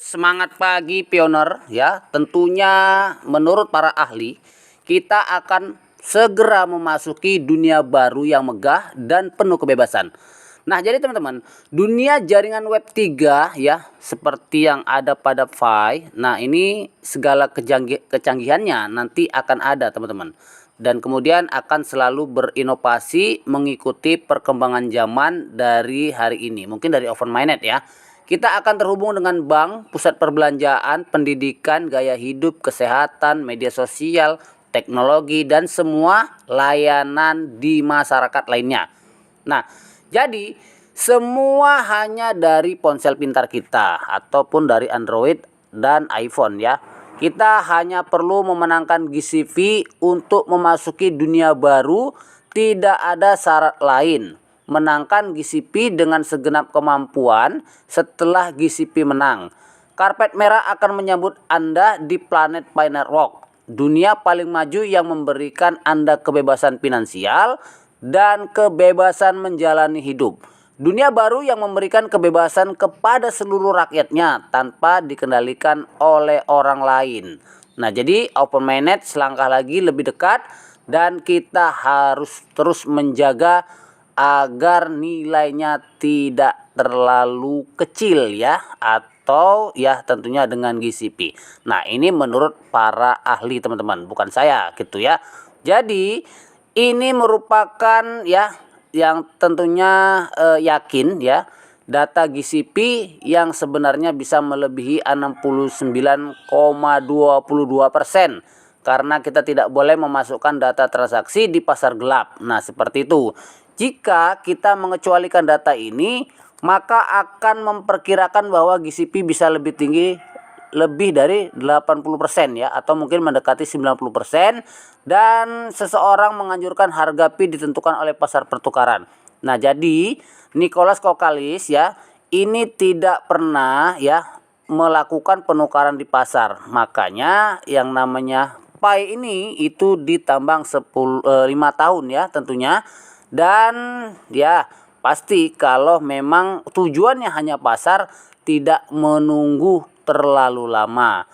Semangat pagi pioner ya. Tentunya menurut para ahli, kita akan segera memasuki dunia baru yang megah dan penuh kebebasan. Nah, jadi teman-teman, dunia jaringan web 3 ya, seperti yang ada pada Fi. Nah, ini segala kecanggihannya nanti akan ada, teman-teman. Dan kemudian akan selalu berinovasi mengikuti perkembangan zaman dari hari ini. Mungkin dari OpenMinded ya. Kita akan terhubung dengan bank, pusat perbelanjaan, pendidikan, gaya hidup, kesehatan, media sosial, teknologi, dan semua layanan di masyarakat lainnya. Nah, jadi semua hanya dari ponsel pintar kita ataupun dari Android dan iPhone ya. Kita hanya perlu memenangkan GCV untuk memasuki dunia baru, tidak ada syarat lain. Menangkan GCP dengan segenap kemampuan. Setelah GCP menang, karpet merah akan menyambut Anda di planet Pi Network, dunia paling maju yang memberikan Anda kebebasan finansial dan kebebasan menjalani hidup. Dunia baru yang memberikan kebebasan kepada seluruh rakyatnya tanpa dikendalikan oleh orang lain. Nah, jadi OpenMinded selangkah lagi lebih dekat dan kita harus terus menjaga agar nilainya tidak terlalu kecil ya, atau ya tentunya dengan GCP. Nah, ini menurut para ahli teman-teman, bukan saya gitu ya. Jadi ini merupakan ya yang tentunya yakin ya, data GCP yang sebenarnya bisa melebihi 69,22% karena kita tidak boleh memasukkan data transaksi di pasar gelap. Nah, seperti itu. Jika kita mengecualikan data ini, maka akan memperkirakan bahwa GCP bisa lebih tinggi, lebih dari 80% ya, atau mungkin mendekati 90%, dan seseorang menganjurkan harga Pi ditentukan oleh pasar pertukaran. Nah, jadi Nicholas Kokalis ya, ini tidak pernah ya melakukan penukaran di pasar. Makanya yang namanya Pi ini itu ditambang 5 tahun ya tentunya. Dan ya pasti kalau memang tujuannya hanya pasar, tidak menunggu terlalu lama.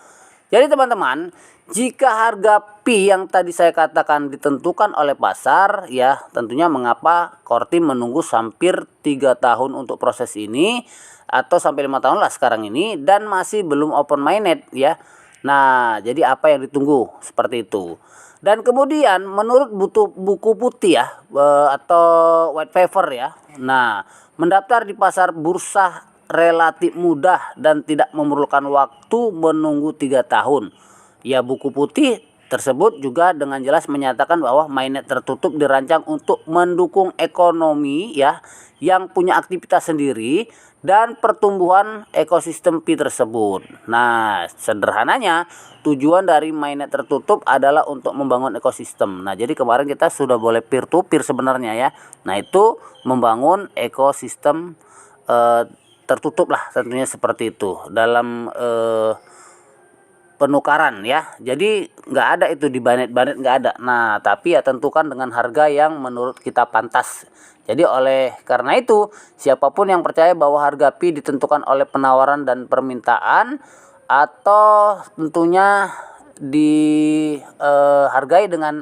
Jadi teman-teman, jika harga Pi yang tadi saya katakan ditentukan oleh pasar ya, tentunya mengapa Core Team menunggu hampir 3 tahun untuk proses ini, atau sampai 5 tahun lah sekarang ini, dan masih belum OpenMinded ya. Nah, jadi apa yang ditunggu? Seperti itu. Dan kemudian menurut buku putih ya, atau white paper ya. Nah, mendaftar di pasar bursa relatif mudah dan tidak memerlukan waktu menunggu 3 tahun. Ya, buku putih tersebut juga dengan jelas menyatakan bahwa mainnet tertutup dirancang untuk mendukung ekonomi ya yang punya aktivitas sendiri dan pertumbuhan ekosistem Pi tersebut. Nah, sederhananya tujuan dari mainnet tertutup adalah untuk membangun ekosistem. Nah, jadi kemarin kita sudah boleh peer to peer sebenarnya ya. Nah, itu membangun ekosistem tertutup lah tentunya, seperti itu dalam penukaran ya. Jadi nggak ada itu di Banet nggak ada. Nah, tapi ya tentukan dengan harga yang menurut kita pantas. Jadi oleh karena itu, siapapun yang percaya bahwa harga Pi ditentukan oleh penawaran dan permintaan, atau tentunya dihargai dengan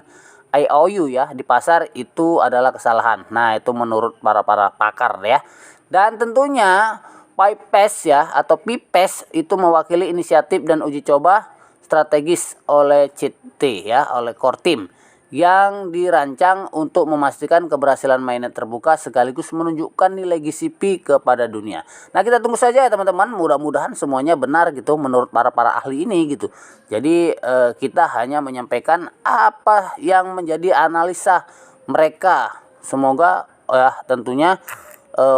IOU ya di pasar, itu adalah kesalahan. Nah, itu menurut para pakar ya. Dan tentunya PIPES ya atau PIPES itu mewakili inisiatif dan uji coba strategis oleh CT ya, oleh Core Team, yang dirancang untuk memastikan keberhasilan mainnet terbuka sekaligus menunjukkan nilai GCP kepada dunia. Nah, kita tunggu saja ya teman-teman, mudah-mudahan semuanya benar gitu menurut para ahli ini gitu. Jadi kita hanya menyampaikan apa yang menjadi analisa mereka. Semoga ya tentunya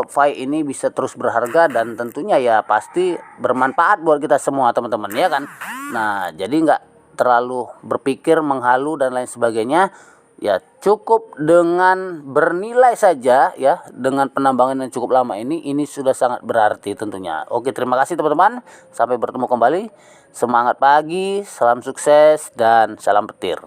Fi ini bisa terus berharga dan tentunya ya pasti bermanfaat buat kita semua teman-teman ya kan. Nah, jadi nggak terlalu berpikir menghalu dan lain sebagainya ya, cukup dengan bernilai saja ya, dengan penambangan yang cukup lama ini sudah sangat berarti tentunya. Oke, terima kasih teman-teman, sampai bertemu kembali. Semangat pagi, salam sukses, dan salam petir.